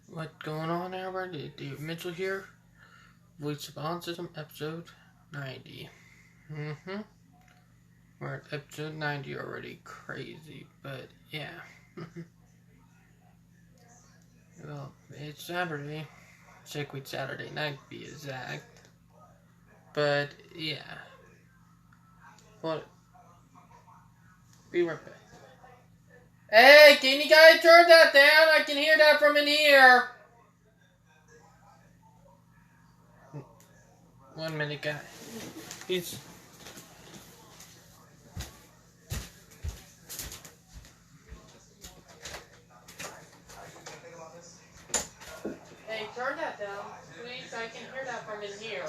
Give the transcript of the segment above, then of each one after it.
What's going on, everybody? Dave Mitchell here. Voice of Autism, episode 90. We're at episode 90 already. Crazy, but yeah. Well, it's Saturday. Sick week Saturday night, to be exact. But yeah. What? Be right back. Hey, can you guys turn that down? I can hear that from in here. 1 minute, guy. He's. Hey, turn that down, please. I can hear that from in here.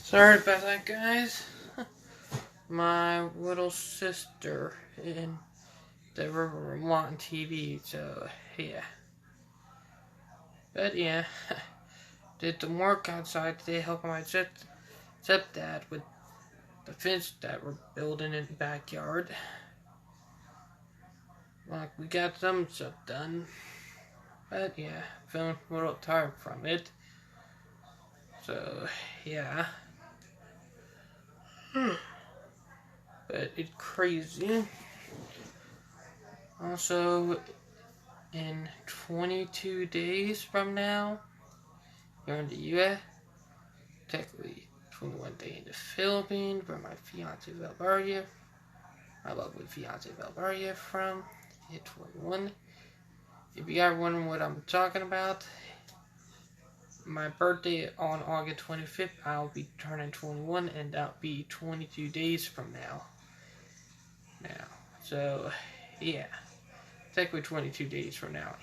Sorry about that, guys. My little sister in the river wanting TV, so yeah. But yeah, did some work outside today helping my stepdad with the fence that we're building in the backyard. Like, we got some stuff done. But yeah, feeling a little tired from it. So yeah. But it's crazy. Also, in 22 days from now, here in the US, technically 21 days in the Philippines, where my fiance Valvaria, my lovely fiance Valvaria from, hit 21. If you guys wondering what I'm talking about, my birthday on August 25th, I'll be turning 21, and that'll be 22 days from now. So, yeah. Technically 22 days from now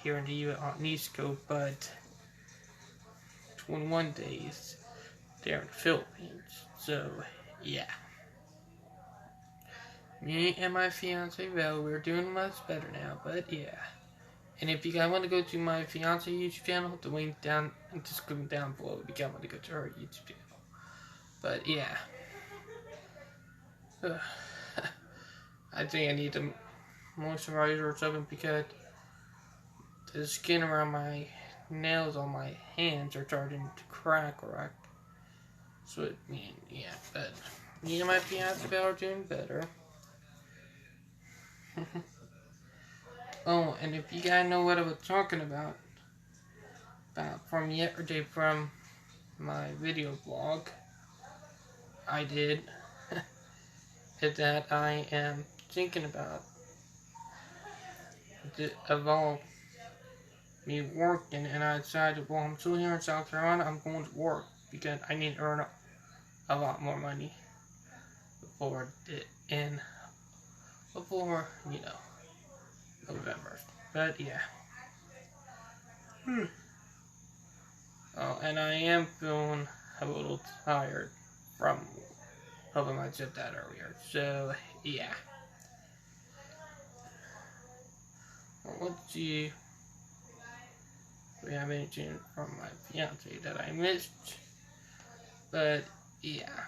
here in the U.S. on East Coast, but 21 days there in the Philippines. So, yeah. Me and my fiance, Val, we're doing much better now, but yeah. And if you guys want to go to my fiance YouTube channel, the link down in the description down below if you guys want to go to her YouTube channel. But yeah. I think I need to moisturizer or something because the skin around my nails on my hands are starting to crack or act. So it mean, yeah, but me and my fiance are doing better. Oh, and if you guys know what I was talking about from yesterday from my video blog, I did, is that I am thinking about me working, and I decided, well, I'm still here in South Carolina, I'm going to work because I need to earn a lot more money before, November. But yeah. Oh, and I am feeling a little tired from helping my stepdad earlier. So yeah. Well, let's see if we have anything from my fiance that I missed. But yeah.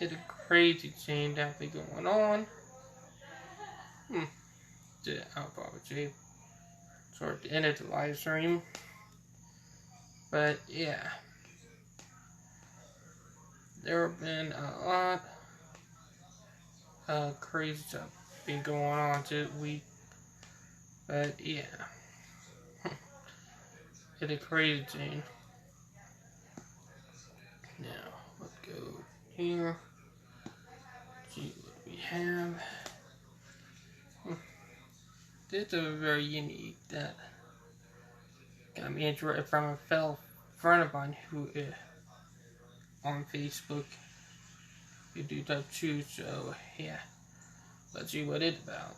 It's a crazy thing that be going on. I'll probably say toward the end of the live stream. But yeah. There have been a lot of crazy stuff been going on this week. But yeah. It's a crazy thing. Now, let's go here. See what we have. This is very unique that got me interested from a fellow friend of mine who is on Facebook. You do that too, so yeah. Let's see what it's about.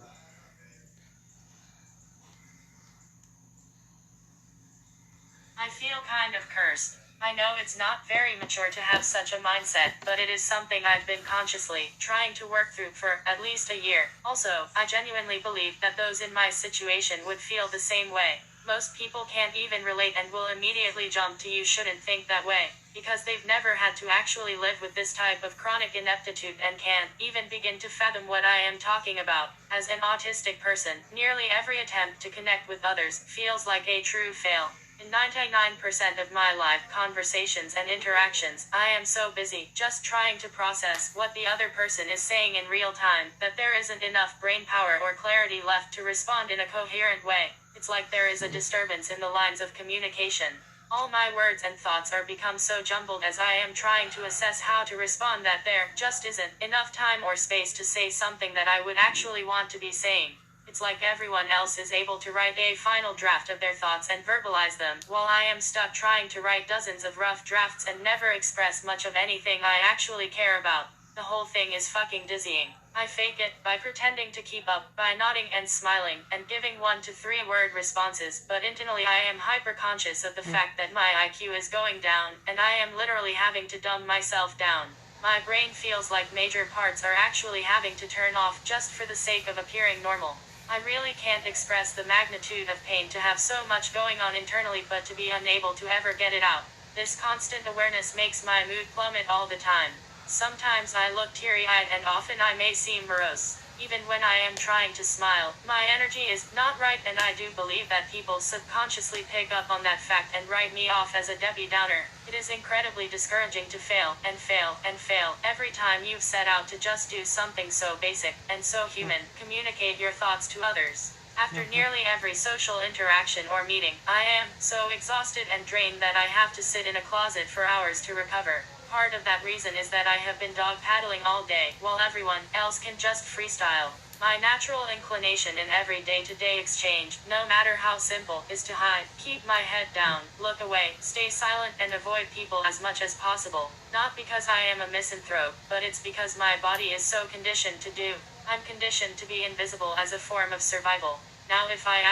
I I feel kind of cursed. I know it's not very mature to have such a mindset, but it is something I've been consciously trying to work through for at least a year. Also, I genuinely believe that those in my situation would feel the same way. Most people can't even relate and will immediately jump to "you shouldn't think that way," because they've never had to actually live with this type of chronic ineptitude and can't even begin to fathom what I am talking about. As an autistic person, nearly every attempt to connect with others feels like a true fail. In 99% of my live conversations and interactions, I am so busy just trying to process what the other person is saying in real time that there isn't enough brain power or clarity left to respond in a coherent way. It's like there is a disturbance in the lines of communication. All my words and thoughts are become so jumbled as I am trying to assess how to respond that there just isn't enough time or space to say something that I would actually want to be saying. It's like everyone else is able to write a final draft of their thoughts and verbalize them, while I am stuck trying to write dozens of rough drafts and never express much of anything I actually care about. The whole thing is fucking dizzying. I fake it by pretending to keep up, by nodding and smiling, and giving 1 to 3 word responses, but internally I am hyper-conscious of the fact that my IQ is going down, and I am literally having to dumb myself down. My brain feels like major parts are actually having to turn off just for the sake of appearing normal. I really can't express the magnitude of pain to have so much going on internally but to be unable to ever get it out. This constant awareness makes my mood plummet all the time. Sometimes I look teary-eyed and often I may seem morose. Even when I am trying to smile, my energy is not right, and I do believe that people subconsciously pick up on that fact and write me off as a Debbie Downer. It is incredibly discouraging to fail and fail and fail every time you've set out to just do something so basic and so human, communicate your thoughts to others. After nearly every social interaction or meeting, I am so exhausted and drained that I have to sit in a closet for hours to recover. Part of that reason is that I have been dog paddling all day, while everyone else can just freestyle. My natural inclination in every day-to-day exchange, no matter how simple, is to hide, keep my head down, look away, stay silent, and avoid people as much as possible. Not because I am a misanthrope, but it's because my body is so conditioned to do. I'm conditioned to be invisible as a form of survival. Now if I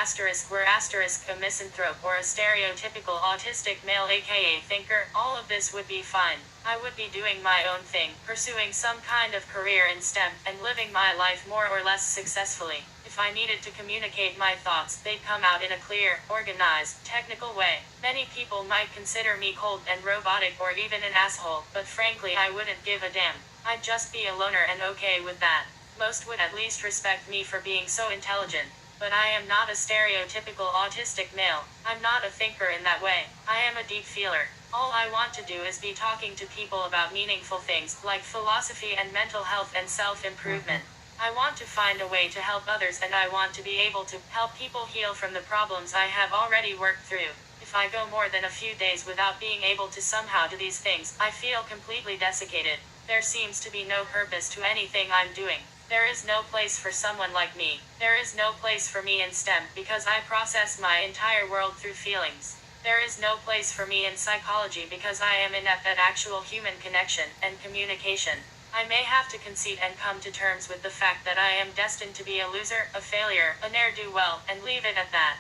were a misanthrope or a stereotypical autistic male aka thinker, all of this would be fine. I would be doing my own thing, pursuing some kind of career in STEM, and living my life more or less successfully. If I needed to communicate my thoughts, they'd come out in a clear, organized, technical way. Many people might consider me cold and robotic or even an asshole, but frankly I wouldn't give a damn. I'd just be a loner and okay with that. Most would at least respect me for being so intelligent. But I am not a stereotypical autistic male. I'm not a thinker in that way. I am a deep feeler. All I want to do is be talking to people about meaningful things, like philosophy and mental health and self-improvement. I want to find a way to help others, and I want to be able to help people heal from the problems I have already worked through. If I go more than a few days without being able to somehow do these things, I feel completely desiccated. There seems to be no purpose to anything I'm doing. There is no place for someone like me. There is no place for me in STEM because I process my entire world through feelings. There is no place for me in psychology because I am inept at actual human connection and communication. I may have to concede and come to terms with the fact that I am destined to be a loser, a failure, a ne'er-do-well, and leave it at that.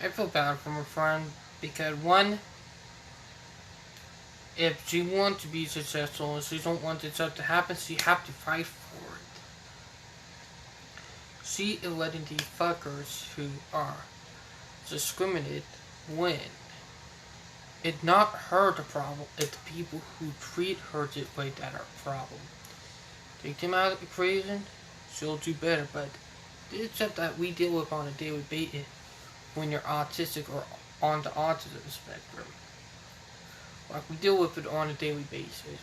I feel bad for my friend because one, if she wants to be successful and she don't want this stuff to happen, she have to fight for it. She is letting these fuckers who are discriminated win. It's not her the problem, it's the people who treat her this way that are the problem. Take them out of the equation, she'll do better, but it's stuff that we deal with on a daily basis when you're autistic or on the autism spectrum. Like, we deal with it on a daily basis.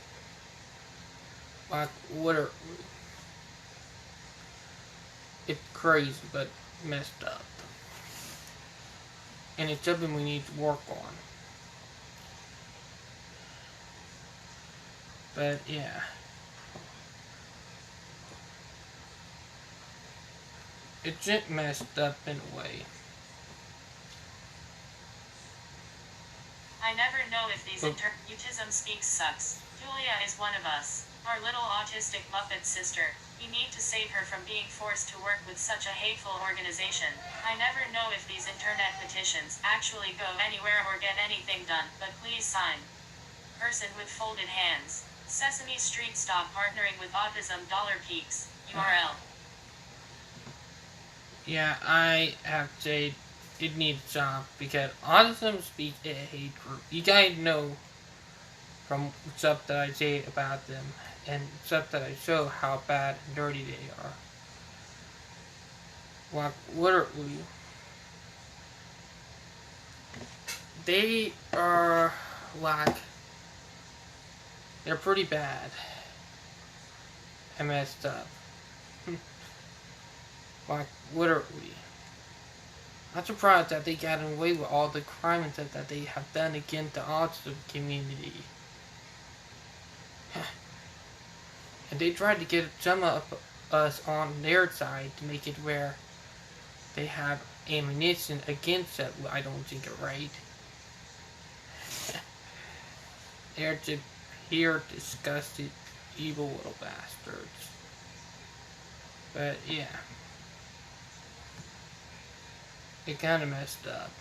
Like, it's crazy, but messed up. And it's something we need to work on. But, yeah. It's just messed up in a way. I never know if these Autism speaks sucks. Julia is one of us. Our little autistic Muppet sister. You need to save her from being forced to work with such a hateful organization. I never know if these internet petitions actually go anywhere or get anything done, but please sign. Person with folded hands. Sesame Street stop partnering with Autism $peaks. URL. Yeah, I have to say it needs to stop because Autism speak a hate group. You guys know from stuff that I say about them and stuff that I show how bad and dirty they are. Like, literally, they are like, they're pretty bad and messed up. Like, literally. I'm surprised that they got away with all the crimes that they have done against the autism community. And they tried to get some of us on their side to make it where they have ammunition against it. I don't think it right. They're just pure, disgusted, evil little bastards. But yeah. It kind of messed up.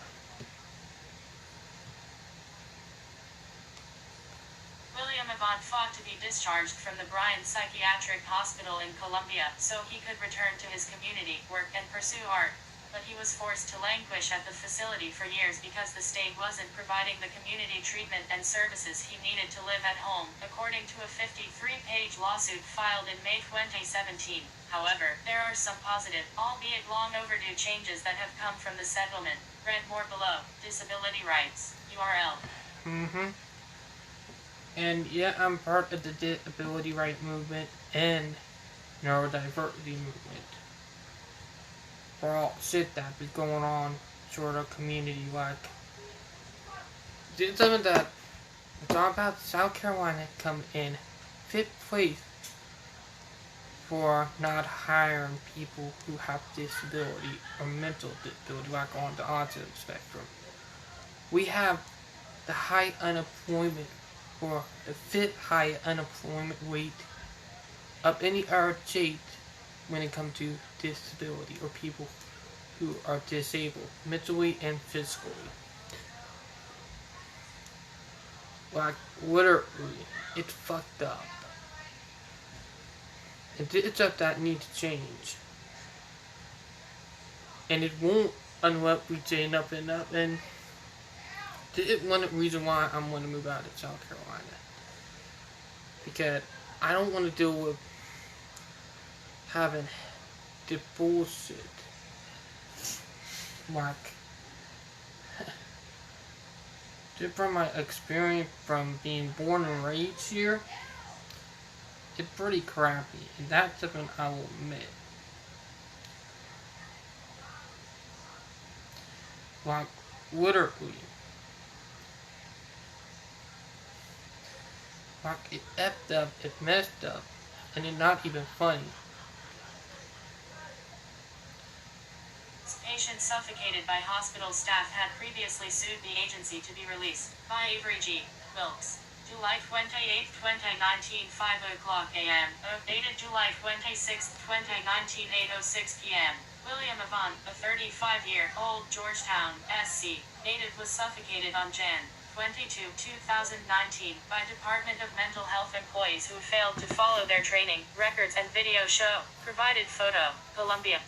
William Avant fought to be discharged from the Bryan Psychiatric Hospital in Columbia so he could return to his community, work, and pursue art. But he was forced to languish at the facility for years because the state wasn't providing the community treatment and services he needed to live at home, according to a 53-page lawsuit filed in May 2017. However, there are some positive, albeit long overdue changes that have come from the settlement. Read more below. Disability rights. URL. And yeah, I'm part of the disability rights movement and neurodiversity movement. For all shit that is going on sort of community like. Did something that it's all about South Carolina come in 5th place for not hiring people who have disability or mental disability like on the autism spectrum. We have the high unemployment or the 5th high unemployment rate of any other state when it comes to disability or people who are disabled mentally and physically. Like, literally, it's fucked up. It's stuff that needs to change. And it won't unless we change up and up. And this is one reason why I'm going to move out of South Carolina. Because I don't want to deal with having the bullshit. Like, just from my experience from being born and raised here, it's pretty crappy, and that's something I will admit. Like, literally. Like, it effed up, it messed up, and it's not even funny. Patient suffocated by hospital staff had previously sued the agency to be released. By Avery G. Wilkes. July 28, 2019, 5:00 a.m. Dated July 26, 2019, 8:06 p.m. William Avant, a 35-year-old Georgetown, SC, native was suffocated on Jan. 22, 2019, by Department of Mental Health employees who failed to follow their training, records and video show. Provided photo. Columbia.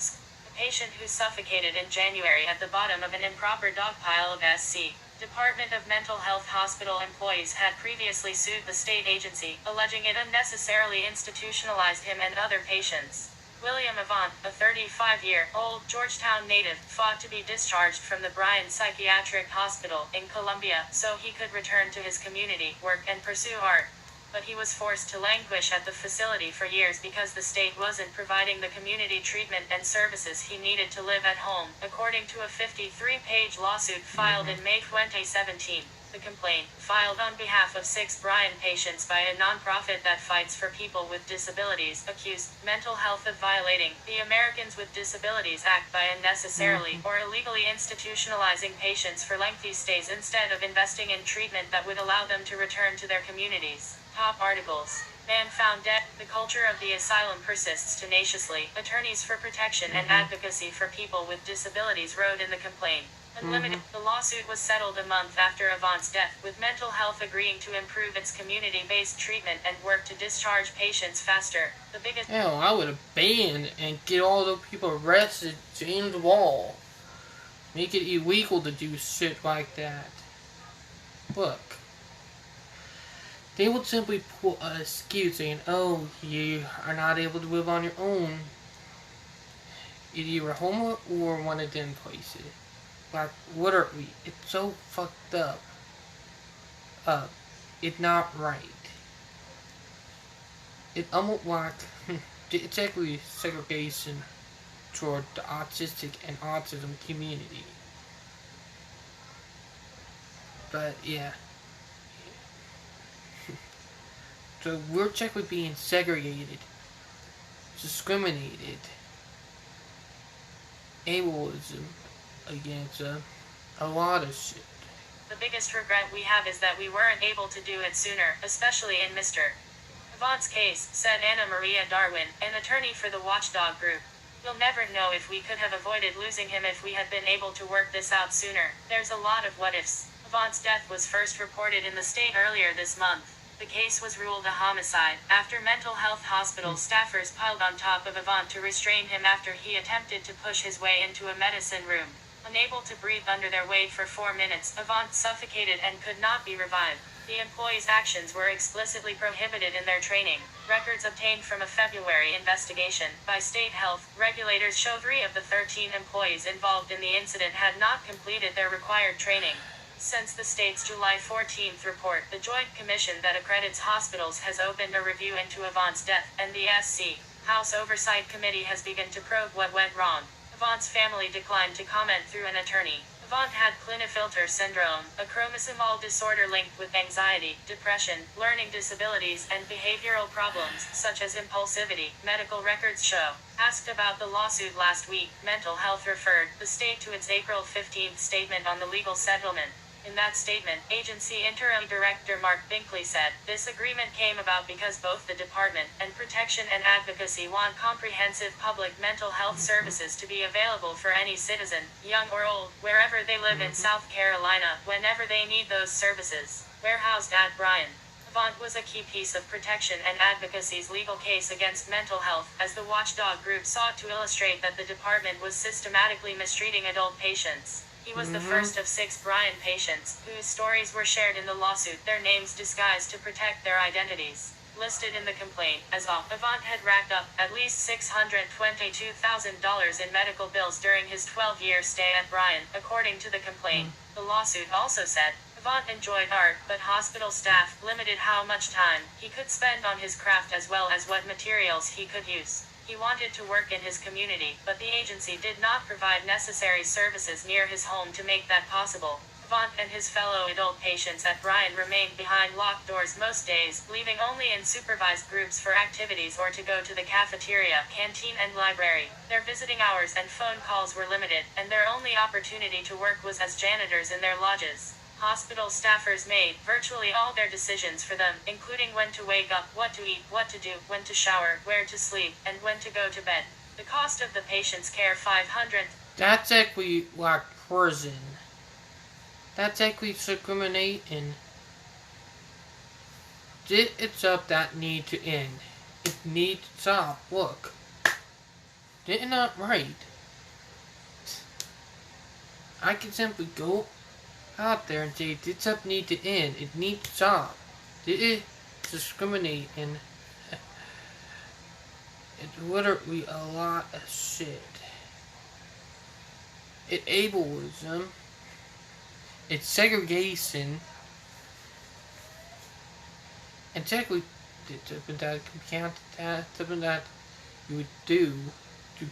Patient who suffocated in January at the bottom of an improper dog pile of SC. Department of Mental Health hospital employees had previously sued the state agency, alleging it unnecessarily institutionalized him and other patients. William Avant, a 35-year-old Georgetown native, fought to be discharged from the Bryan Psychiatric Hospital in Columbia so he could return to his community, work and pursue art. But he was forced to languish at the facility for years because the state wasn't providing the community treatment and services he needed to live at home, according to a 53-page lawsuit filed in May 2017. The complaint, filed on behalf of 6 Bryan patients by a nonprofit that fights for people with disabilities, accused mental health of violating the Americans with Disabilities Act by unnecessarily or illegally institutionalizing patients for lengthy stays instead of investing in treatment that would allow them to return to their communities. Top articles. Man found dead. The culture of the asylum persists tenaciously. Attorneys for protection and advocacy for people with disabilities wrote in the complaint. Unlimited. The lawsuit was settled a month after Avant's death, with mental health agreeing to improve its community-based treatment and work to discharge patients faster. The biggest. Hell, I would have banned and get all the people arrested, chained the wall. Make it illegal to do shit like that. Look. They would simply put an excuse saying, oh, you are not able to live on your own. Either you were home or one of them places. Like, literally, it's so fucked up. It's not right. It's almost like, it's actually segregation toward the autistic and autism community. But, yeah. So, we're technically being segregated, discriminated, ableism against a lot of shit. The biggest regret we have is that we weren't able to do it sooner, especially in Mr. Avant's case, said Anna Maria Darwin, an attorney for the Watchdog Group. We'll never know if we could have avoided losing him if we had been able to work this out sooner. There's a lot of what-ifs. Avant's death was first reported in the state earlier this month. The case was ruled a homicide, after mental health hospital staffers piled on top of Avant to restrain him after he attempted to push his way into a medicine room. Unable to breathe under their weight for 4 minutes, Avant suffocated and could not be revived. The employees' actions were explicitly prohibited in their training. Records obtained from a February investigation by state health regulators show 3 of the 13 employees involved in the incident had not completed their required training. Since the state's July 14th report, the Joint Commission that accredits hospitals has opened a review into Avant's death, and the SC House Oversight Committee has begun to probe what went wrong. Avant's family declined to comment through an attorney. Avant had Klinefelter syndrome, a chromosomal disorder linked with anxiety, depression, learning disabilities, and behavioral problems, such as impulsivity, medical records show. Asked about the lawsuit last week, Mental Health referred the state to its April 15th statement on the legal settlement. In that statement, agency interim director Mark Binkley said, this agreement came about because both the department and protection and advocacy want comprehensive public mental health services to be available for any citizen, young or old, wherever they live in South Carolina, whenever they need those services. Warehoused at Bryan. Avant was a key piece of protection and advocacy's legal case against mental health, as the watchdog group sought to illustrate that the department was systematically mistreating adult patients. He was the first of 6 Bryan patients, whose stories were shared in the lawsuit, their names disguised to protect their identities. Listed in the complaint, as Avant had racked up at least $622,000 in medical bills during his 12-year stay at Bryan, according to the complaint. The lawsuit also said, Avant enjoyed art, but hospital staff limited how much time he could spend on his craft as well as what materials he could use. He wanted to work in his community, but the agency did not provide necessary services near his home to make that possible. Avant and his fellow adult patients at Bryan remained behind locked doors most days, leaving only in supervised groups for activities or to go to the cafeteria, canteen and library. Their visiting hours and phone calls were limited, and their only opportunity to work was as janitors in their lodges. Hospital staffers made virtually all their decisions for them, including when to wake up, what to eat, what to do, when to shower, where to sleep, and when to go to bed. The cost of the patient's care $500. That's actually like prison. That's actually discriminating. It's up that need to end. It needs to stop. Look. It's not right. I can simply go out there and say this up need to end. It needs to stop. This is discriminating. It's literally a lot of shit. It's ableism. It's segregation. And technically, it's something that can count, something that you would do to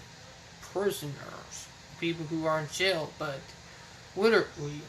prisoners, people who are in jail, but literally,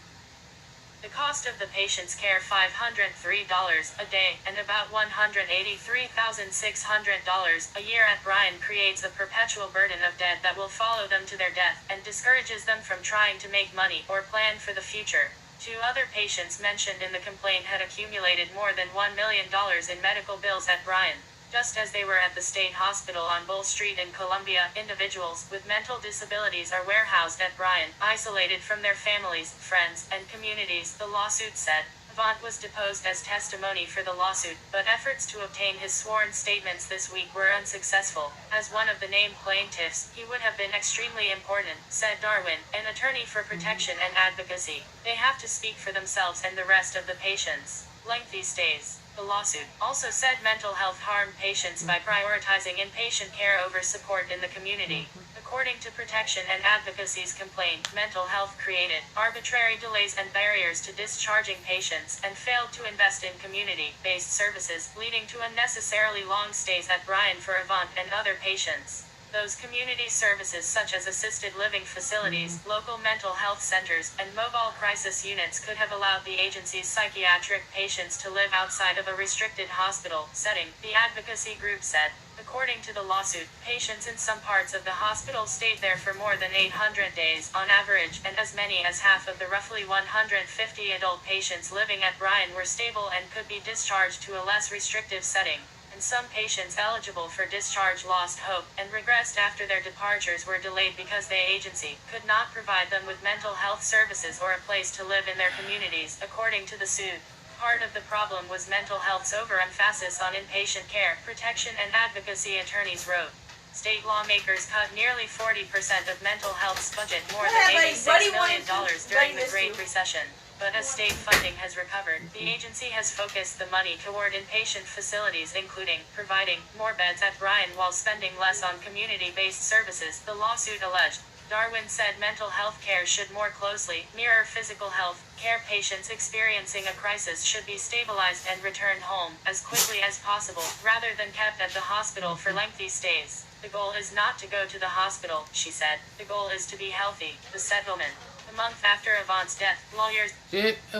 The cost of the patient's care $503 a day and about $183,600 a year at Bryan creates a perpetual burden of debt that will follow them to their death and discourages them from trying to make money or plan for the future. 2 other patients mentioned in the complaint had accumulated more than $1 million in medical bills at Bryan. Just as they were at the state hospital on Bull Street in Columbia, individuals with mental disabilities are warehoused at Bryan, isolated from their families, friends, and communities, the lawsuit said. Avant was deposed as testimony for the lawsuit, but efforts to obtain his sworn statements this week were unsuccessful. As one of the named plaintiffs, he would have been extremely important, said Darwin, an attorney for protection and advocacy. They have to speak for themselves and the rest of the patients. Lengthy stays. The lawsuit also said mental health harmed patients by prioritizing inpatient care over support in the community. According to Protection and Advocacy's complaint, mental health created arbitrary delays and barriers to discharging patients and failed to invest in community-based services, leading to unnecessarily long stays at Bryan for Avant and other patients. Those community services such as assisted living facilities, local mental health centers, and mobile crisis units could have allowed the agency's psychiatric patients to live outside of a restricted hospital setting, the advocacy group said. According to the lawsuit, patients in some parts of the hospital stayed there for more than 800 days on average, and as many as half of the roughly 150 adult patients living at Bryan were stable and could be discharged to a less restrictive setting. And some patients eligible for discharge lost hope and regressed after their departures were delayed because the agency could not provide them with mental health services or a place to live in their communities, according to the suit. Part of the problem was mental health's overemphasis on inpatient care, protection and advocacy, attorneys wrote. State lawmakers cut nearly 40% of mental health's budget, more than $86 million during the Great Recession. But as state funding has recovered, the agency has focused the money toward inpatient facilities, including providing more beds at Bryan while spending less on community-based services, the lawsuit alleged. Darwin said mental health care should more closely mirror physical health care. Patients experiencing a crisis should be stabilized and returned home as quickly as possible, rather than kept at the hospital for lengthy stays. The goal is not to go to the hospital, she said. The goal is to be healthy. The settlement. A month after Avant's death, lawyers...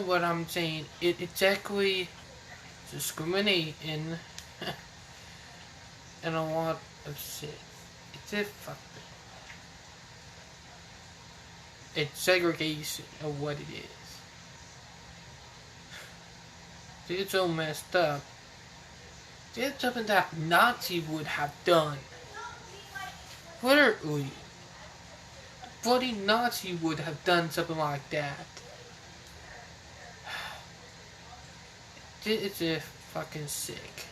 What I'm saying, it's exactly discriminating and a lot of shit. It's a fuck. It's segregation of what it is. It's so messed up. It's something that Nazi would have done. Literally. Bloody Nazi would have done something like that. It's a fucking sick.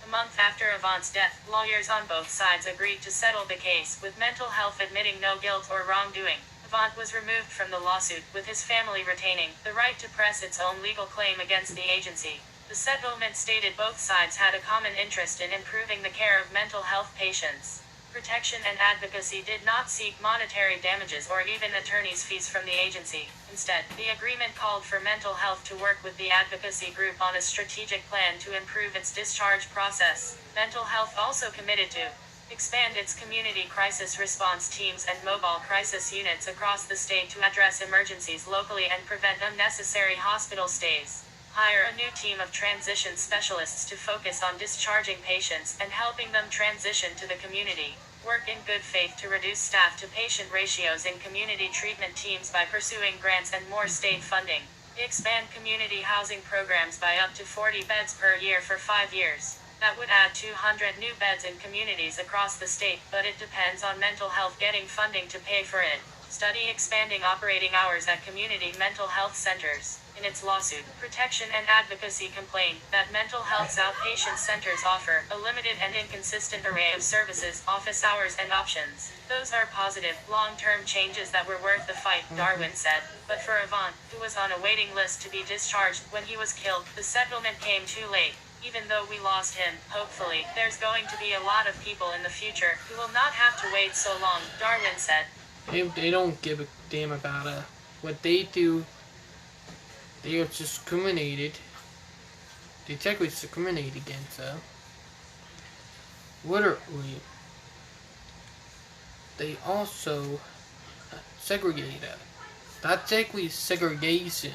A month after Avant's death, lawyers on both sides agreed to settle the case, with mental health admitting no guilt or wrongdoing. Avant was removed from the lawsuit, with his family retaining the right to press its own legal claim against the agency. The settlement stated both sides had a common interest in improving the care of mental health patients. Protection and Advocacy did not seek monetary damages or even attorney's fees from the agency. Instead, the agreement called for mental health to work with the advocacy group on a strategic plan to improve its discharge process. Mental health also committed to expand its community crisis response teams and mobile crisis units across the state to address emergencies locally and prevent unnecessary hospital stays. Hire a new team of transition specialists to focus on discharging patients and helping them transition to the community. Work in good faith to reduce staff-to-patient ratios in community treatment teams by pursuing grants and more state funding. Expand community housing programs by up to 40 beds per year for 5 years. That would add 200 new beds in communities across the state, but it depends on mental health getting funding to pay for it. Study expanding operating hours at community mental health centers. In its lawsuit, Protection and Advocacy complained that mental health's outpatient centers offer a limited and inconsistent array of services, office hours, and options. Those are positive, long-term changes that were worth the fight, Darwin said. But for Avant, who was on a waiting list to be discharged when he was killed, the settlement came too late. Even though we lost him, hopefully, there's going to be a lot of people in the future who will not have to wait so long, Darwin said. They don't give a damn about what they do. They are discriminated. They technically discriminate against them. Literally. They also segregate not technically segregation.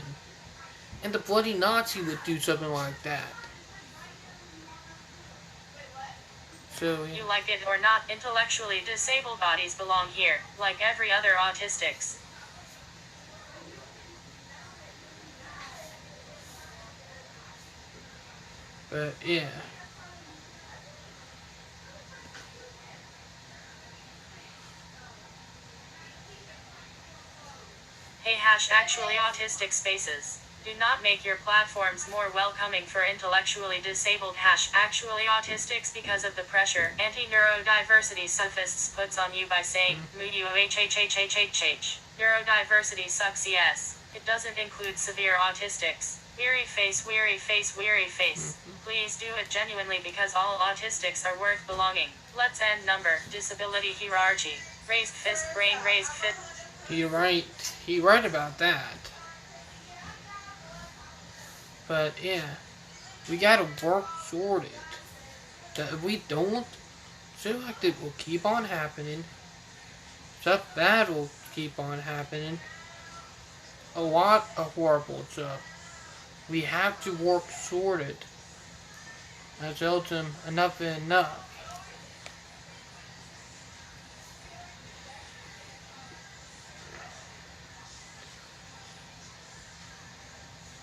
And the bloody Nazi would do something like that. So, You like it or not, intellectually disabled bodies belong here, like every other autistics. but yeah. Hey actually autistic spaces. Do not make your platforms more welcoming for intellectually disabled actually autistics because of the pressure anti-neurodiversity sophists puts on you by saying neurodiversity sucks yes. It doesn't include severe autistics. Weary face, weary face, weary face. Please do it genuinely because all autistics are worth belonging. Let's end number, disability hierarchy. Raised fist, brain raised fist. He right about that. But yeah, we gotta work toward it. That if we don't, stuff like that will keep on happening. Stuff bad will keep on happening. A lot of horrible stuff. We have to work toward it. I told him enough is enough.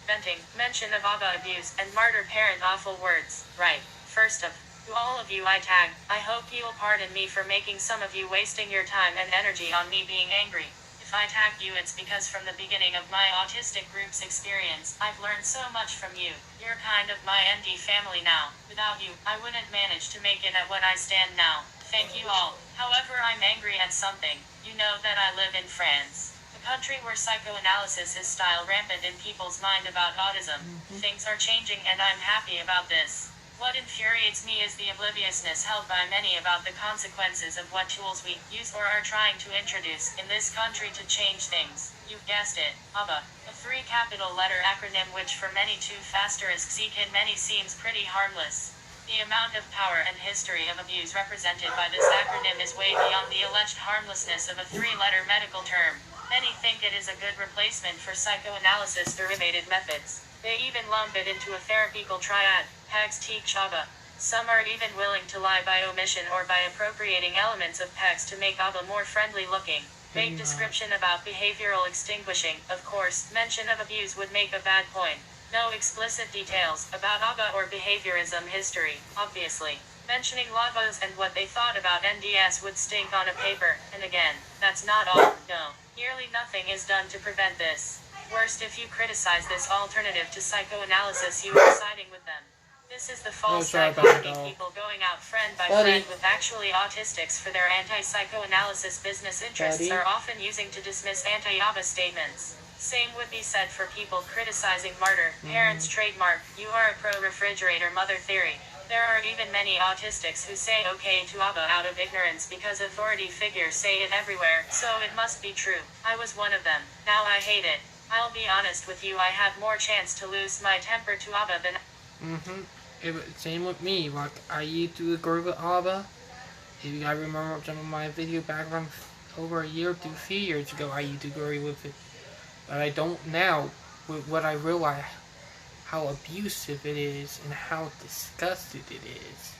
Venting, mention of ABBA abuse, and martyr parent awful words. Right. First of, to all of you I tag, I hope you'll pardon me for making some of you wasting your time and energy on me being angry. If I tagged you it's because from the beginning of my autistic group's experience, I've learned so much from you. You're kind of my ND family now. Without you, I wouldn't manage to make it at what I stand now. Thank you all. However I'm angry at something. You know that I live in France. A country where psychoanalysis is style rampant in people's mind about autism. Things are changing and I'm happy about this. What infuriates me is the obliviousness held by many about the consequences of what tools we use or are trying to introduce in this country to change things. You've guessed it, ABBA, a 3-capital letter acronym which for many 2 asterisks in many seems pretty harmless. The amount of power and history of abuse represented by this acronym is way beyond the alleged harmlessness of a 3-letter medical term. Many think it is a good replacement for psychoanalysis derivative methods. They even lump it into a therapeutical triad, PEGS teach ABBA. Some are even willing to lie by omission or by appropriating elements of PEGS to make ABBA more friendly looking. Vague description about behavioral extinguishing, of course, mention of abuse would make a bad point. No explicit details about ABBA or behaviorism history, obviously. Mentioning lavas and what they thought about NDS would stink on a paper, and again, that's not all, no. Nearly nothing is done to prevent this. Worst if you criticize this alternative to psychoanalysis you are siding with them. This is the false dichotomy people going out friend by friend with actually autistics for their anti-psychoanalysis business interests are often using to dismiss anti-ABBA statements. Same would be said for people criticizing martyr, parents trademark, you are a pro-refrigerator mother theory. There are even many autistics who say okay to ABBA out of ignorance because authority figures say it everywhere, so it must be true. I was one of them. Now I hate it. I'll be honest with you, I have more chance to lose my temper to ABBA than... Same with me. Like, I used to agree with ABBA. If you guys remember some of my video back from over a year to 3 years ago, I used to agree with it. But I don't now, with what I realize how abusive it is and how disgusted it is.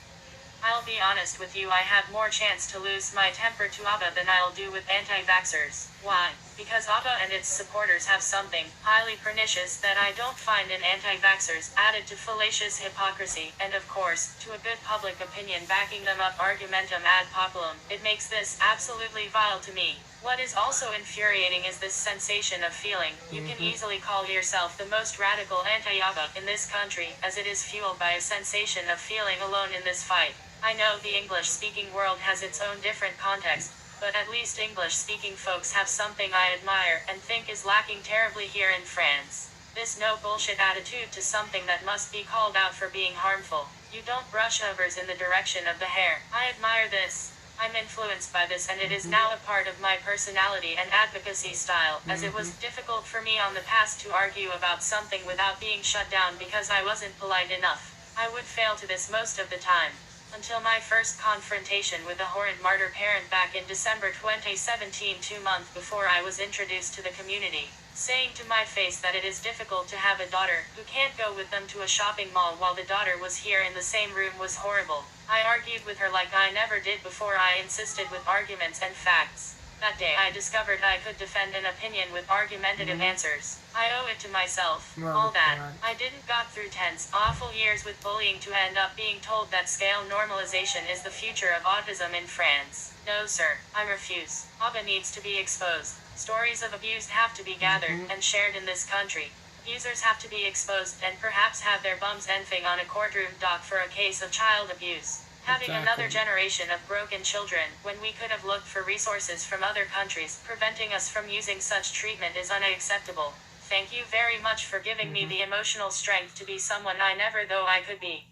I'll be honest with you, I have more chance to lose my temper to ABBA than I'll do with anti-vaxxers. Why? Because ABBA and its supporters have something highly pernicious that I don't find in anti-vaxxers, added to fallacious hypocrisy, and of course, to a good public opinion backing them up argumentum ad populum. It makes this absolutely vile to me. What is also infuriating is this sensation of feeling. You can easily call yourself the most radical anti-ABBA in this country, as it is fueled by a sensation of feeling alone in this fight. I know the English-speaking world has its own different context, but at least English-speaking folks have something I admire and think is lacking terribly here in France. This no bullshit attitude to something that must be called out for being harmful. You don't brush overs in the direction of the hair. I admire this. I'm influenced by this and it is now a part of my personality and advocacy style, as it was difficult for me on the past to argue about something without being shut down because I wasn't polite enough. I would fail to this most of the time. Until my first confrontation with a horrid martyr parent back in December 2017, 2 months before I was introduced to the community, saying to my face that it is difficult to have a daughter who can't go with them to a shopping mall while the daughter was here in the same room was horrible. I argued with her like I never did before. I insisted with arguments and facts. That day I discovered I could defend an opinion with argumentative answers. I owe it to myself. All that. I didn't got through tense, awful years with bullying to end up being told that scale normalization is the future of autism in France. No sir, I refuse. ABA needs to be exposed. Stories of abuse have to be gathered and shared in this country. Abusers have to be exposed and perhaps have their bums enfing on a courtroom dock for a case of child abuse. Having another generation of broken children, when we could have looked for resources from other countries, preventing us from using such treatment is unacceptable. Thank you very much for giving me the emotional strength to be someone I never thought I could be.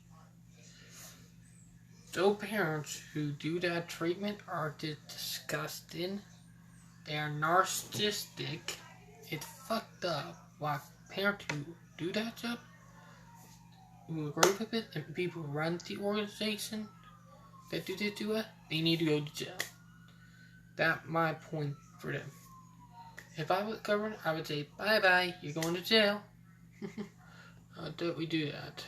So parents who do that treatment are disgusting. They are narcissistic. It's fucked up. Like parents who do that job, who agree with it, and people who run the organization that do this to us, they need to go to jail. That's my point for them. If I was government, I would say, bye-bye, you're going to jail. How do we do that?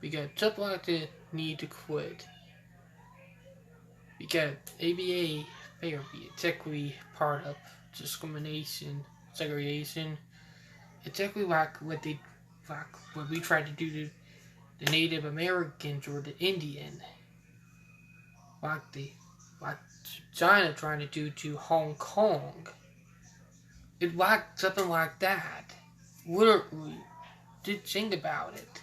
Because stuff like this need to quit. Because ABA therapy, it's actually part of discrimination, segregation. It's actually like what we try to do to the Native Americans or the Indian. Like China trying to do to Hong Kong. It's like something like that. Literally, just think about it.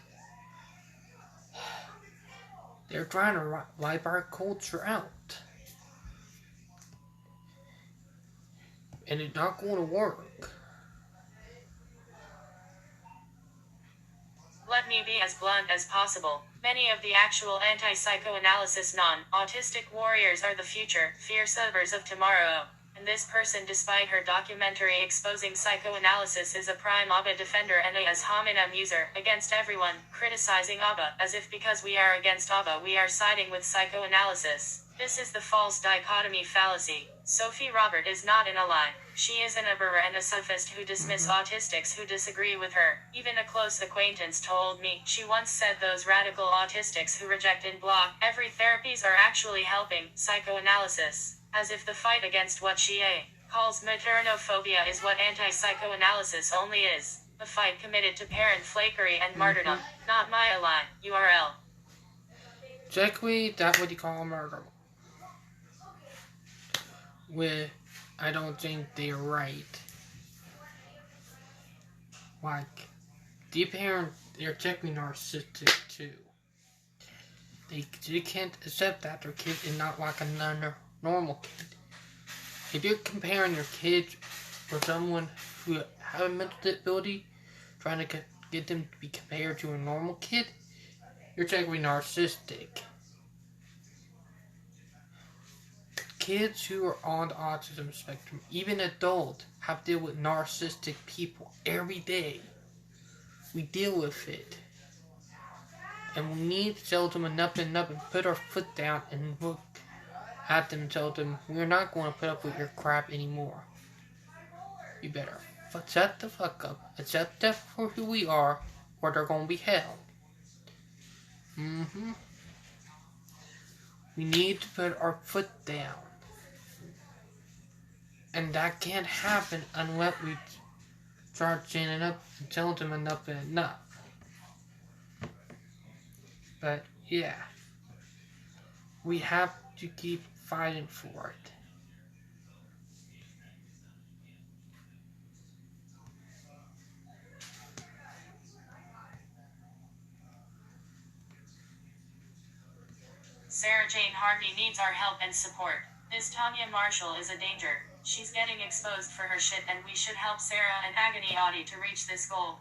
They're trying to wipe our culture out. And it's not going to work. Let me be as blunt as possible. Many of the actual anti-psychoanalysis non-autistic warriors are the future, fierce suburbs of tomorrow. And this person, despite her documentary exposing psychoanalysis, is a prime ABBA defender and a as hominem user, against everyone, criticizing ABBA, as if because we are against ABBA we are siding with psychoanalysis. This is the false dichotomy fallacy. Sophie Robert is not an ally. She is an aberrer and a sophist who dismiss autistics who disagree with her. Even a close acquaintance told me, she once said those radical autistics who reject and block every therapies are actually helping psychoanalysis. As if the fight against what she calls maternophobia is what anti-psychoanalysis only is. A fight committed to parent flakery and martyrdom. Not my ally. URL. Exactly, that's what you call murder. Where I don't think they're right. Like, the parents, they're technically narcissistic too. They can't accept that their kid is not like another normal kid. If you're comparing your kids or someone who have a mental disability, trying to get them to be compared to a normal kid, you're technically narcissistic. Kids who are on the autism spectrum, even adults, have to deal with narcissistic people every day. We deal with it. And we need to tell them enough and put our foot down and look at them and tell them, we're not going to put up with your crap anymore. You better shut the fuck up, accept us for who we are, or they're going to be hell. We need to put our foot down. And that can't happen unless we start standing up and telling them enough and enough. But yeah, we have to keep fighting for it. Sarah Jane Harvey needs our help and support. This Tanya Marshall is a danger. She's getting exposed for her shit and we should help Sarah and Agony Audie to reach this goal.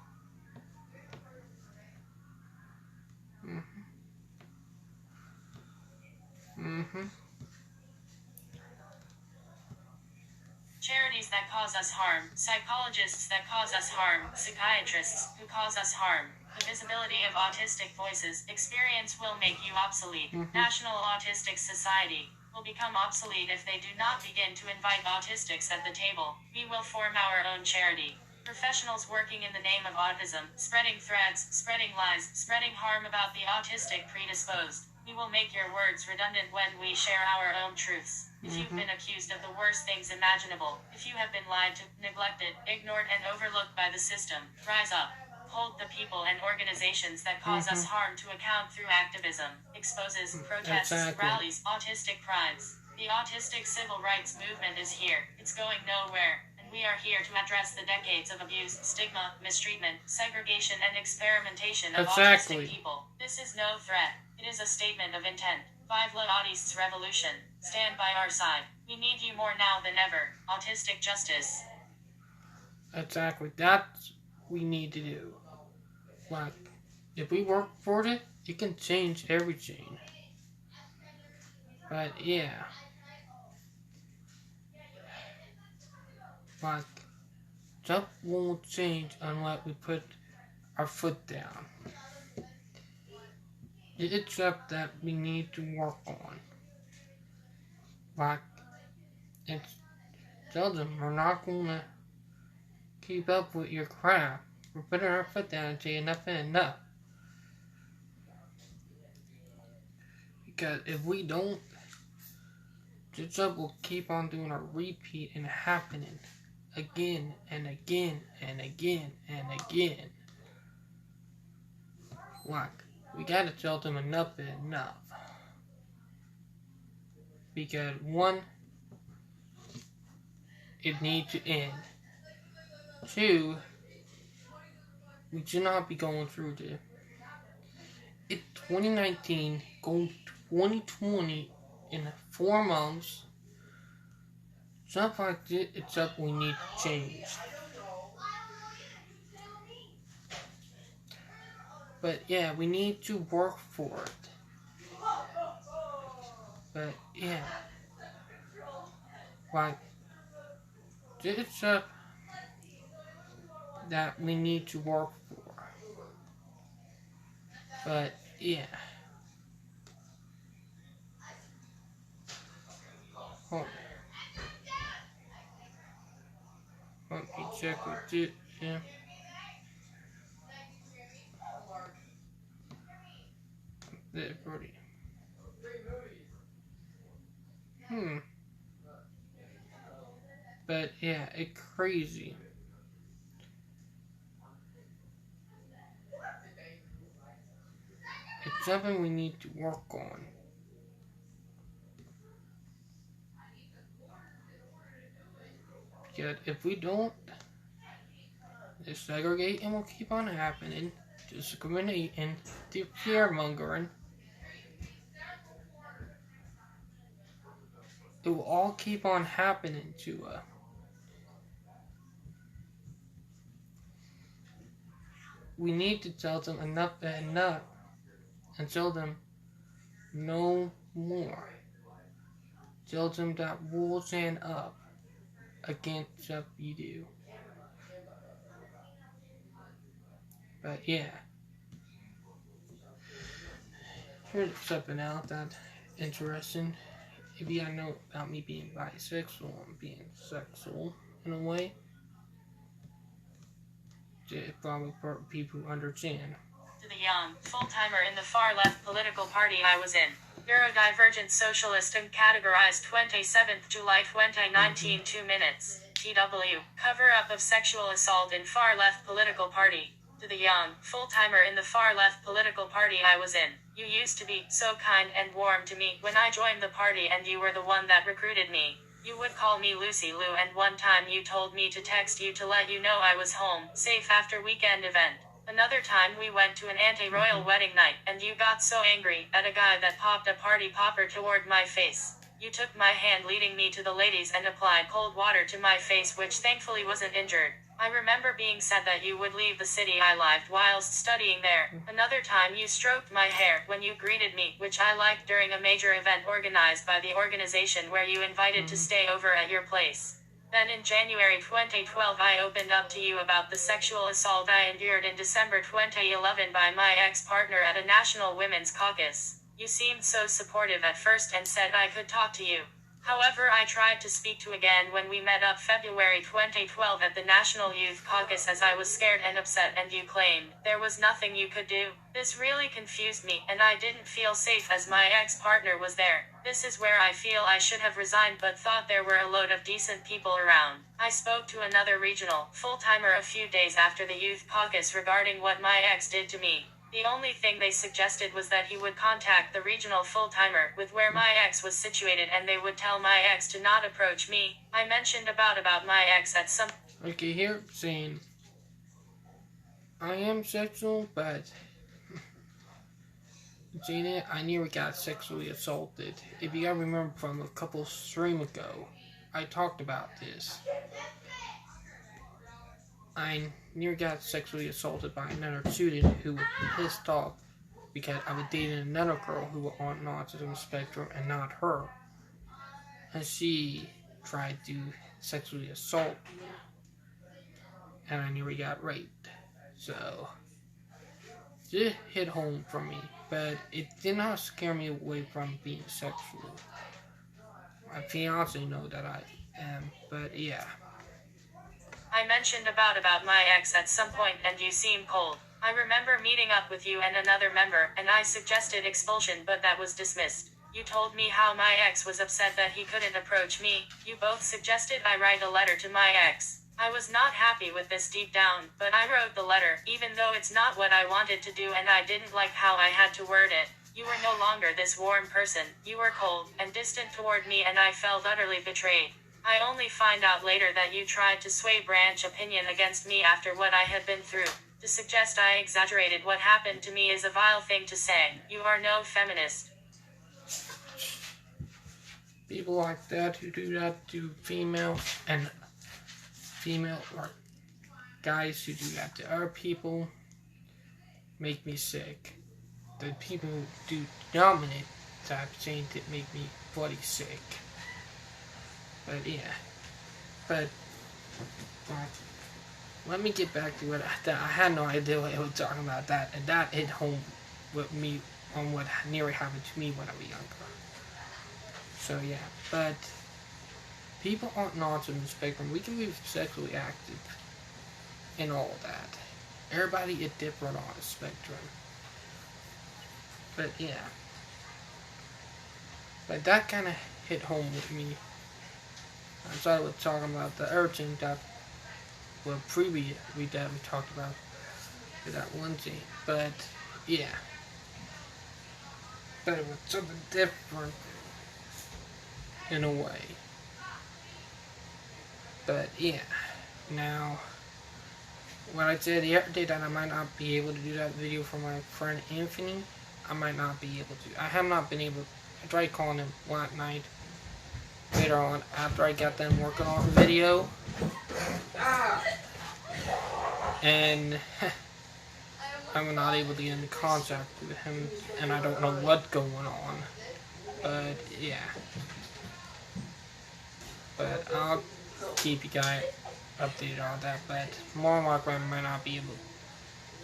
Charities that cause us harm, psychologists that cause us harm, psychiatrists who cause us harm. The visibility of autistic voices experience will make you obsolete. Mm-hmm. National Autistic Society will become obsolete if they do not begin to invite autistics at the table. We will form our own charity. Professionals working in the name of autism, spreading threats, spreading lies, spreading harm about the autistic predisposed. We will make your words redundant when we share our own truths. If you've been accused of the worst things imaginable, if you have been lied to, neglected, ignored, and overlooked by the system, rise up. Hold the people and organizations that cause us harm to account through activism, exposes, protests, rallies, autistic prides. The autistic civil rights movement is here. It's going nowhere. And we are here to address the decades of abuse, stigma, mistreatment, segregation, and experimentation of autistic people. This is no threat. It is a statement of intent. Vive la Autists Revolution. Stand by our side. We need you more now than ever. Autistic justice. Exactly. That's what we need to do. Like, if we work for it, it can change everything. But yeah. Like, stuff won't change unless we put our foot down. It's stuff that we need to work on. Like, it's tell them we're not gonna keep up with your crap. We're putting our foot down and saying enough is enough. Because if we don't, this stuff will keep on doing a repeat and happening again and again and again and again. Like, we gotta tell them enough is enough. Because one, it needs to end. Two, we should not be going through this. It's 2019, going to 2020 in 4 months. Stuff like this, it's stuff we need to change. But yeah, we need to work for it. But yeah, like, this stuff that we need to work for. But yeah. Hold on. Let me check with it. Yeah. There, pretty. But yeah, it's crazy. It's something we need to work on. Because if we don't, the segregating will keep on happening, discriminating, the fear-mongering. It will all keep on happening to us. We need to tell them enough is enough. And tell them no more. Tell them that we'll stand up against what you do. But yeah. Here's something else that's interesting. If you know about me being bisexual and being sexual in a way, it's probably for people who understand. To the young, full-timer in the far-left political party I was in. Neurodivergent socialist and categorized 27th July 2019 2 minutes. TW. Cover-up of sexual assault in far-left political party. To the young, full-timer in the far-left political party I was in. You used to be so kind and warm to me when I joined the party, and you were the one that recruited me. You would call me Lucy Lou, and one time you told me to text you to let you know I was home, safe after weekend event. Another time we went to an anti-royal wedding night, and you got so angry at a guy that popped a party popper toward my face. You took my hand leading me to the ladies and applied cold water to my face, which thankfully wasn't injured. I remember being sad that you would leave the city I lived whilst studying there. Another time you stroked my hair when you greeted me, which I liked during a major event organized by the organization where you invited to stay over at your place. Then in January 2012 I opened up to you about the sexual assault I endured in December 2011 by my ex-partner at a national women's caucus. You seemed so supportive at first and said I could talk to you. However, I tried to speak to again when we met up February 2012 at the National Youth Caucus as I was scared and upset, and you claimed there was nothing you could do. This really confused me, and I didn't feel safe as my ex-partner was there. This is where I feel I should have resigned but thought there were a load of decent people around. I spoke to another regional full-timer a few days after the youth caucus regarding what my ex did to me. The only thing they suggested was that he would contact the regional full-timer with where my ex was situated and they would tell my ex to not approach me. I mentioned about my ex at some... Okay, here saying I am sexual, but Janet, I never got sexually assaulted. If you gotta remember from a couple streams ago, I talked about this. I never got sexually assaulted by another student who was pissed off because I was dating another girl who was on the autism spectrum and not her. And she tried to sexually assault me. And I never got raped. So, it hit home for me. But it did not scare me away from being sexual. My fiance knows that I am, but yeah. I mentioned about my ex at some point and you seemed cold. I remember meeting up with you and another member, and I suggested expulsion but that was dismissed. You told me how my ex was upset that he couldn't approach me. You both suggested I write a letter to my ex. I was not happy with this deep down, but I wrote the letter, even though it's not what I wanted to do and I didn't like how I had to word it. You were no longer this warm person. You were cold and distant toward me and I felt utterly betrayed. I only find out later that you tried to sway branch opinion against me after what I had been through. To suggest I exaggerated what happened to me is a vile thing to say. You are no feminist. People like that who do that to female or guys who do that to other people make me sick. The people who do dominant type thing that make me bloody sick. But yeah. But let me get back to what I had no idea what I was talking about that, and that hit home with me on what nearly happened to me when I was younger. So yeah, but people on the autism spectrum, we can be sexually active and all that. Everybody is different on the spectrum. But yeah. But that kind of hit home with me. I started with talking about the other thing that we talked about with that one thing. But yeah. But it was something different in a way. But yeah. Now, when I said the other day that I might not be able to do that video for my friend Anthony, I might not be able to. I have not been able. I tried calling him one night. Later on, after I got them working on the video, and I'm not able to get in contact with him, and I don't know what's going on. But yeah. But I'll keep you guys updated on that. But more likely, I might not be able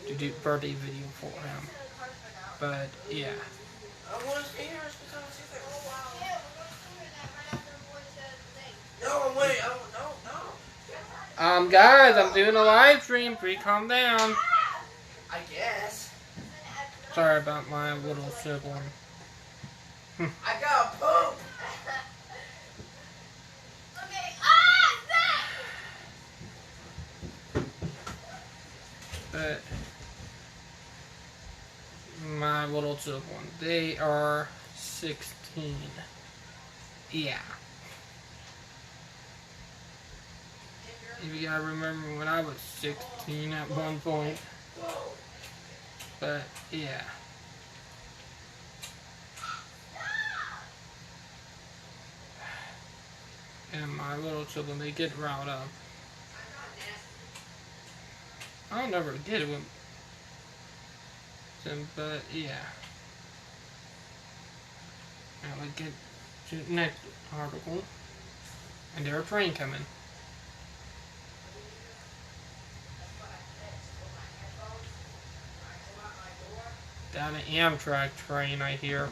to do birthday video for him. But yeah. Guys, I'm doing a live stream. Please calm down. I guess. Sorry about my little sibling. I got poop. But my little sibling, they are 16. Yeah. If you gotta remember when I was 16 at one point. But yeah. And my little children, they get riled up. I'll never get it with them, but yeah. Now we get to the next article. And there's a train coming. Down an Amtrak train, I hear.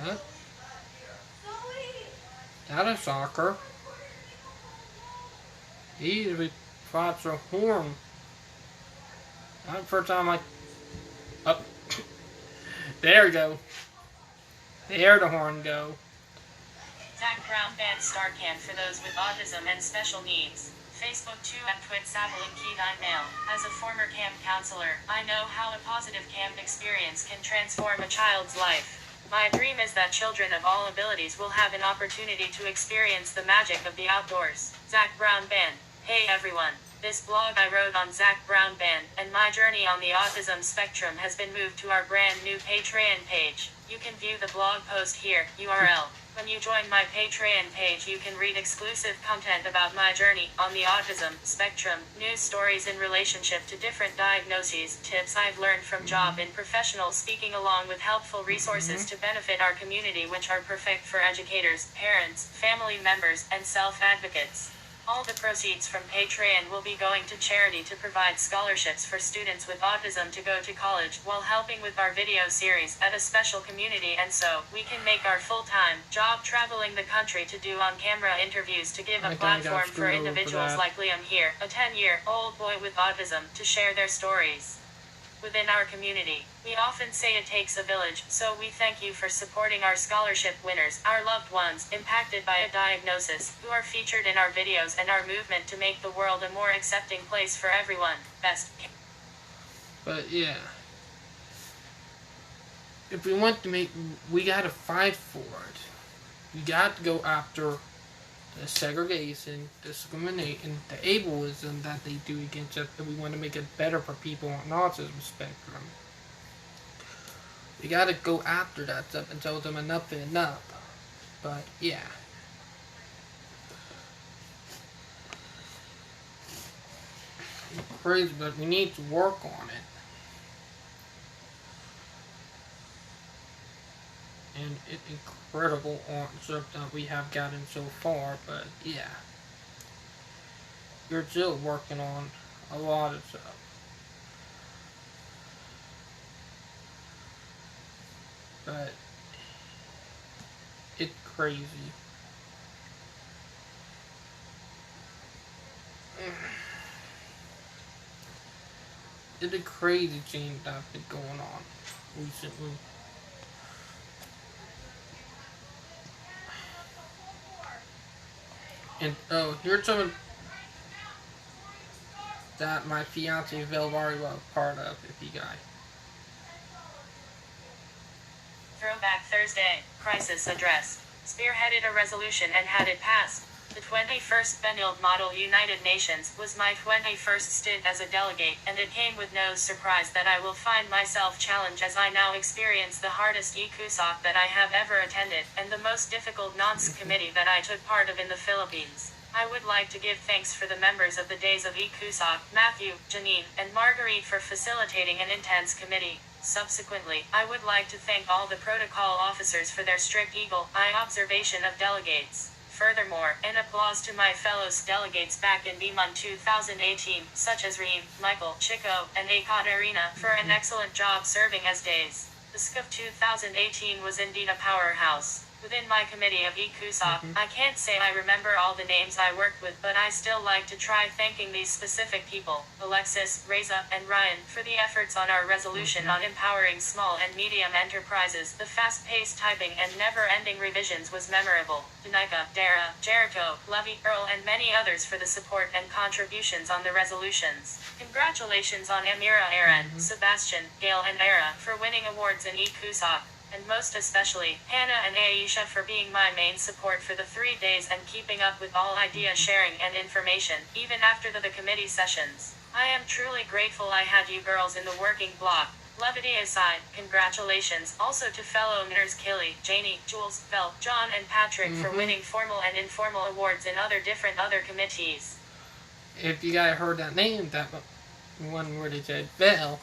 Huh? That is soccer. He usually drops a horn. Not the first time oh, there we go. There the horn go. Zach Brown Band StarCan for those with autism and special needs. Facebook 2 at Twit Savalin Key Mail. As a former camp counselor, I know how a positive camp experience can transform a child's life. My dream is that children of all abilities will have an opportunity to experience the magic of the outdoors. Zach Brown Band. Hey everyone. This blog I wrote on Zach Brown Band, and my journey on the autism spectrum has been moved to our brand new Patreon page. You can view the blog post here, URL. When you join my Patreon page, you can read exclusive content about my journey on the autism spectrum, news stories in relationship to different diagnoses, tips I've learned from job and professional speaking, along with helpful resources to benefit our community, which are perfect for educators, parents, family members, and self-advocates. All the proceeds from Patreon will be going to charity to provide scholarships for students with autism to go to college, while helping with our video series at a special community, and so we can make our full-time job traveling the country to do on-camera interviews to give a platform for individuals like Liam here, a 10-year-old boy with autism, to share their stories. Within our community, we often say it takes a village, so we thank you for supporting our scholarship winners, our loved ones impacted by a diagnosis, who are featured in our videos, and our movement to make the world a more accepting place for everyone. Best. But yeah, if we want to make, we gotta fight for it. We got to go after the segregation, discrimination, the ableism that they do against us, and we want to make it better for people on the autism spectrum. We gotta go after that stuff and tell them enough is enough. But yeah. It's crazy, but we need to work on it. And it's incredible stuff that we have gotten so far, but yeah. You're still working on a lot of stuff. But it's crazy. It's a crazy change that's been going on recently. And here's some that my fiance Velvari was part of, if you guys. Throwback Thursday, crisis address. Spearheaded a resolution and had it passed. The 21st Benilde Model United Nations was my 21st stint as a delegate, and it came with no surprise that I will find myself challenged as I now experience the hardest ECUSOC that I have ever attended, and the most difficult NONS committee that I took part of in the Philippines. I would like to give thanks for the members of the Days of ECUSOC, Matthew, Janine, and Marguerite, for facilitating an intense committee. Subsequently, I would like to thank all the protocol officers for their strict eagle-eye observation of delegates. Furthermore, an applause to my fellow delegates back in BMUN 2018, such as Reem, Michael, Chico, and Ekaterina, for an excellent job serving as Days. The SCUF 2018 was indeed a powerhouse. Within my committee of ECUSOC, I can't say I remember all the names I worked with, but I still like to try thanking these specific people, Alexis, Reza, and Ryan, for the efforts on our resolution on empowering small and medium enterprises. The fast-paced typing and never-ending revisions was memorable. Danica, Dara, Jericho, Lovey, Earl, and many others for the support and contributions on the resolutions. Congratulations on Amira, Aaron, Sebastian, Gail, and Era for winning awards in ECUSOC. And most especially, Hannah and Aisha for being my main support for the 3 days and keeping up with all idea sharing and information, even after the committee sessions. I am truly grateful I had you girls in the working block. Levity aside, congratulations also to fellow winners Killy, Janie, Jules, Belle, John, and Patrick for winning formal and informal awards in other committees. If you guys heard that name, that one where they said Belle,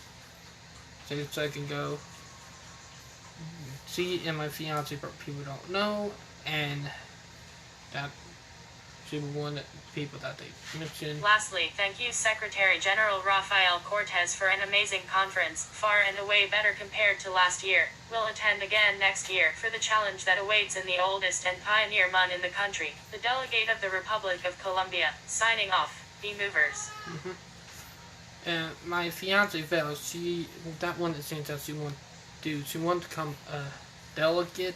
just a second ago. she and my fiance, but people don't know, and that she was one of the people that they mentioned. Lastly, thank you Secretary General Rafael Cortez for an amazing conference, far and away better compared to last year. We'll attend again next year for the challenge that awaits in the oldest and pioneer MUN in the country. The delegate of the Republic of Colombia, signing off. Be movers. And my fiance Val, that one of the things that she wanted to do, she wanted to become a delegate.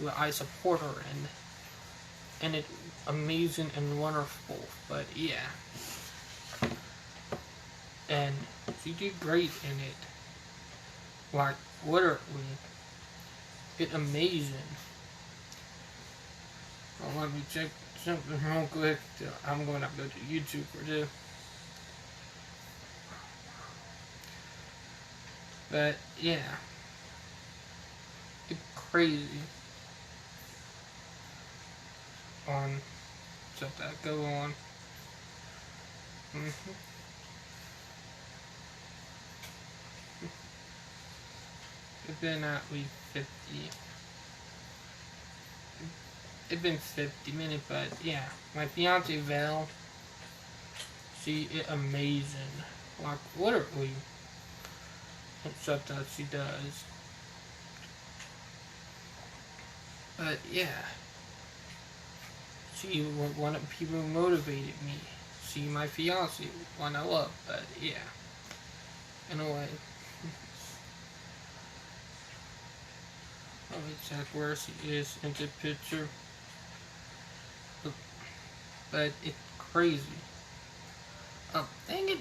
Well, I support her, and it's amazing and wonderful. But yeah, and she did great in it. Like literally, it's amazing. Well, let me check something real quick. I'm going to go to YouTube for this. But yeah, it's crazy on stuff that go on. It's been at least 50. It's been 50 minutes, but yeah, my fiance Val, she is amazing. Like literally, stuff that she does. But yeah, she was one of the people who motivated me. She, my fiance, one I love. But yeah, anyway. Let me check where she is in the picture. But it's crazy. Oh, dang it.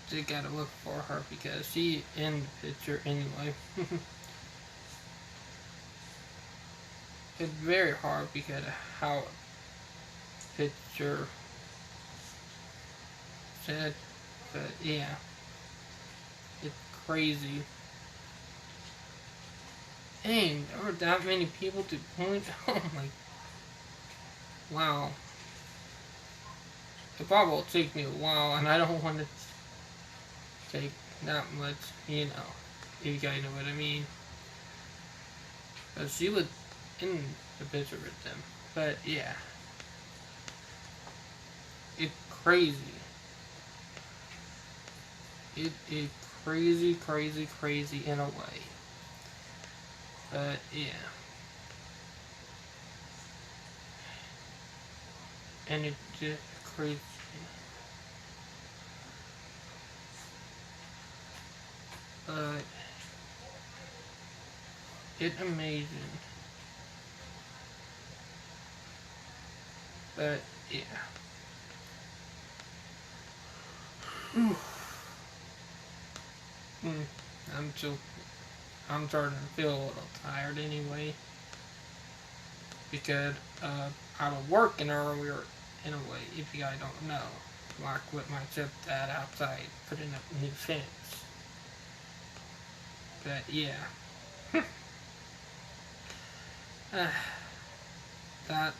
Just gotta look for her because she's in the picture anyway. It's very hard because of how picture said, but yeah, it's crazy. Dang, there were that many people to point. Oh my, wow. It probably will take me a while, and I don't want to take that much, you know, if you guys know what I mean. But she was in the picture with them. But yeah, it's crazy. It is crazy, crazy, crazy in a way. But yeah. And it's just crazy. But it's amazing. But yeah. I'm starting to feel a little tired anyway. Because I was working earlier anyway, if you guys don't know. Like with my stepdad outside putting up a new fence. But yeah. That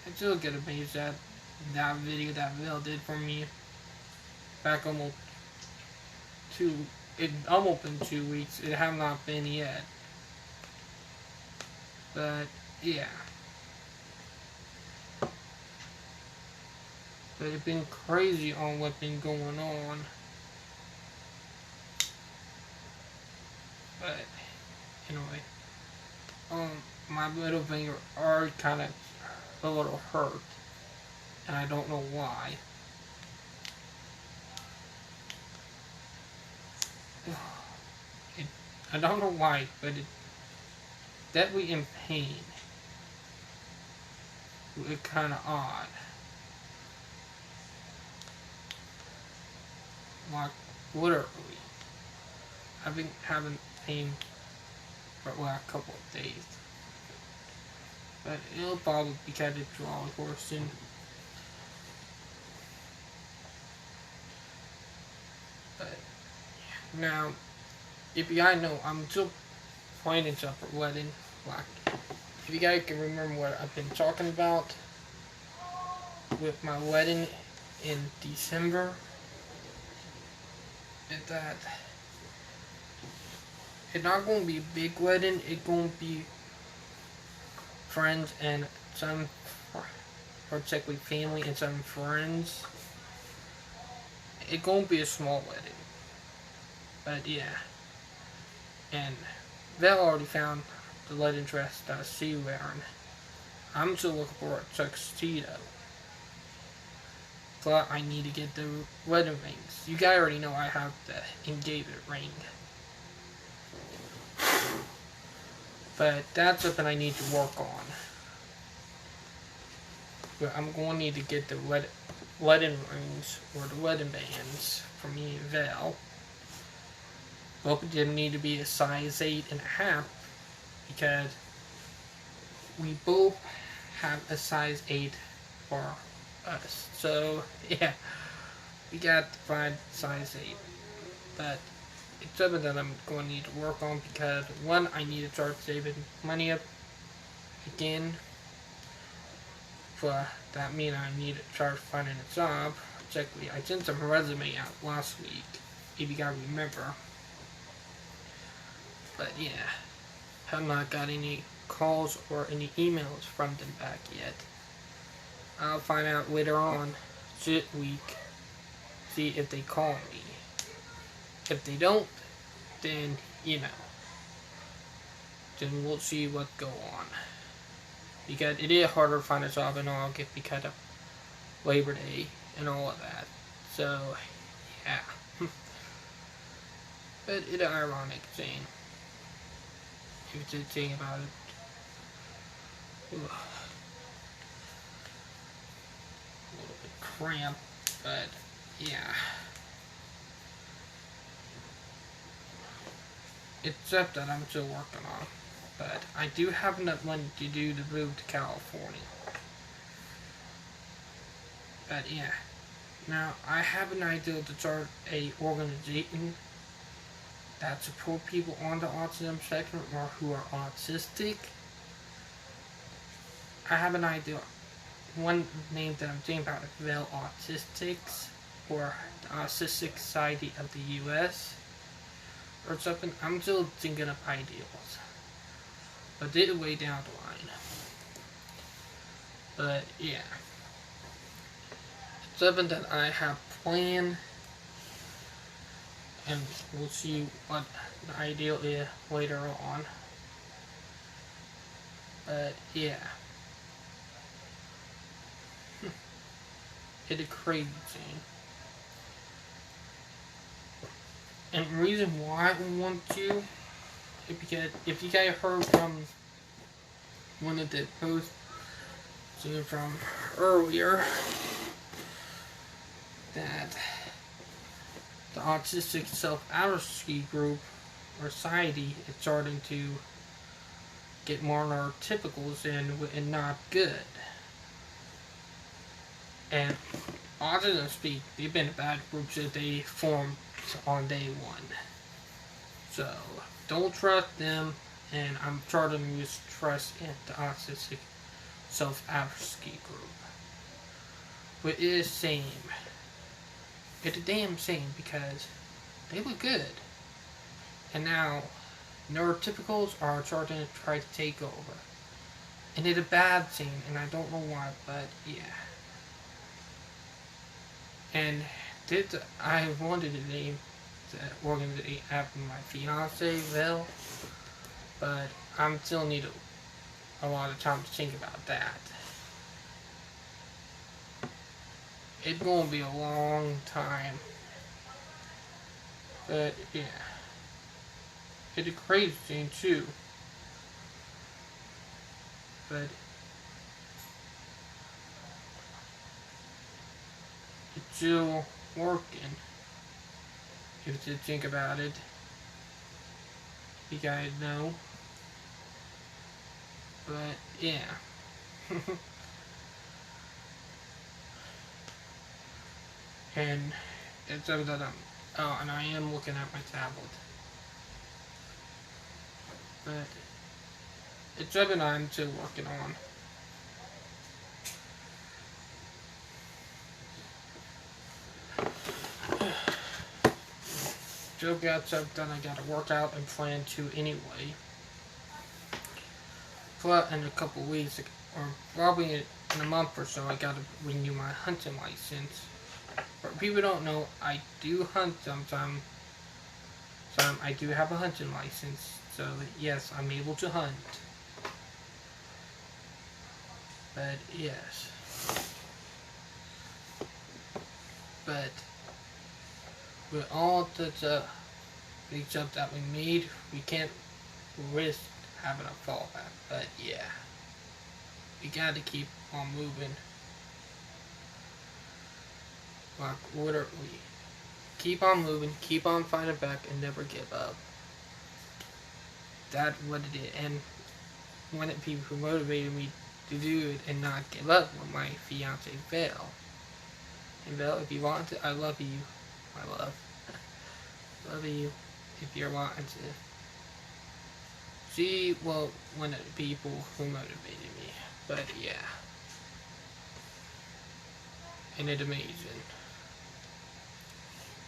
I still get amazed at that video that Bill did for me back almost almost been 2 weeks. It have not been yet. But yeah. But it's been crazy on what's been going on. But anyway. My middle finger are kind of a little hurt. And I don't know why. I don't know why, but it's definitely in pain. It's kind of odd. Like, literally. I've been having pain for a couple of days. But it'll probably be kind of drawn for soon. But now, if you guys know, I'm still planning stuff for wedding. Like, if you guys can remember what I've been talking about with my wedding in December, is that it's not going to be a big wedding. It's going to be friends and some, particularly family and some friends. It's going to be a small wedding. But yeah. And Val already found the wedding dress that she wearing. I'm still looking for a tuxedo. But I need to get the wedding rings. You guys already know I have the engagement ring. But that's something I need to work on. But I'm going to need to get the wedding rings or the wedding bands for me and Val. Both of them need to be a size 8.5 because we both have a size 8 for us. So yeah, we got to find size 8. But it's something that I'm going to need to work on because one, I need to start saving money up again. For that means I need to start finding a job. Particularly, I sent some resume out last week, if you guys remember. But yeah, have not got any calls or any emails from them back yet. I'll find out later on this week, see if they call me. If they don't, then, you know, then we'll see what's going on. Because it is harder to find a job in August because of Labor Day and all of that. So, yeah. But it's an ironic thing. If you think about it. Ugh. A little bit cramped, but yeah. It's stuff that I'm still working on. But I do have enough money to do the move to California. But yeah. Now, I have an idea to start a organization that support people on the autism spectrum or who are autistic. I have an idea. One name that I'm thinking about is Vel Autistics, or the Autistic Society of the U.S. or something. I'm still thinking of ideals, but they're way down the line. But yeah, it's something that I have planned, and we'll see what the ideal is later on. But yeah. It's a crazy thing. And the reason why I want to is because if you guys heard from one of the posts seen from earlier that the Autistic Self-Advocacy Group or Society is starting to get more neurotypicals in and not good. And Autism Speak, they've been a bad group since they formed on day one. So, don't trust them, and I'm starting to use trust in the Autistic Self-Advocacy Group. But it is same. It's a damn shame because they look good. And now, neurotypicals are starting to try to take over. And it's a bad thing, and I don't know why, but yeah. And I wanted to name the organization after my fiance, Vel, but I'm still need a lot of time to think about that. It's gonna be a long time, but yeah, it's a crazy thing too. But it's still working. If you think about it, you guys know. But yeah. And it's something that and I am looking at my tablet. But it's something I'm still working on. still got stuff done I gotta work out and plan to anyway. But in a couple weeks, or probably in a month or so, I gotta renew my hunting license. But people don't know, I do hunt sometimes. I do have a hunting license, so yes, I'm able to hunt. But yes. But with all the big jump that we made, we can't risk having a fallback. But yeah, we gotta keep on moving. Like, what are we? Keep on moving, keep on fighting back, and never give up. That's what it is. And one of the people who motivated me to do it and not give up when my fiance fell. And Belle, if you want to, I love you. My love. Love you if you're wanting to. She, well, one of the people who motivated me. But yeah. And it's amazing.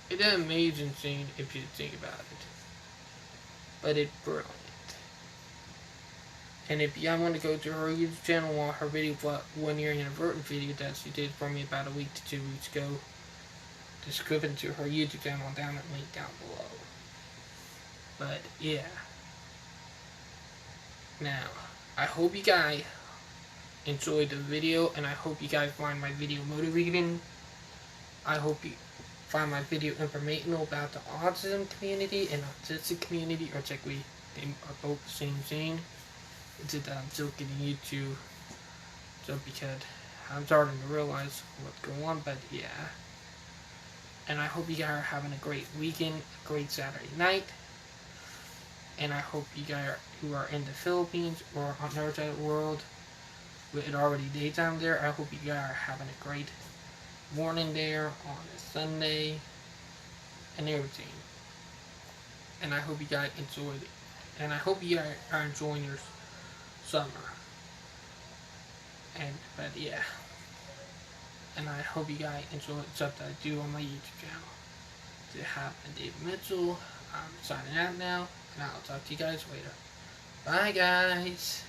It's an amazing scene if you think about it. But it's brilliant. And if y'all want to go to her YouTube channel, watch her video, 1 year anniversary video that she did for me about a week to 2 weeks ago, just go into her YouTube channel down at link down below. But yeah. Now, I hope you guys enjoyed the video, and I hope you guys find my video motivating. I hope you find my video informational about the autism community and autistic community, or technically they are both the same thing. It's just that I'm still getting YouTube, so because I'm starting to realize what's going on. But yeah, and I hope you guys are having a great weekend, a great Saturday night, and I hope you guys who are in the Philippines or on the other side of the world, with it already daytime there, I hope you guys are having a great morning there on a Sunday and everything. And I hope you guys enjoyed it, and I hope you guys are enjoying your summer. And but yeah, and I hope you guys enjoy the stuff that I do on my YouTube channel. To have David Mitchell, I'm signing out now, and I'll talk to you guys later. Bye guys.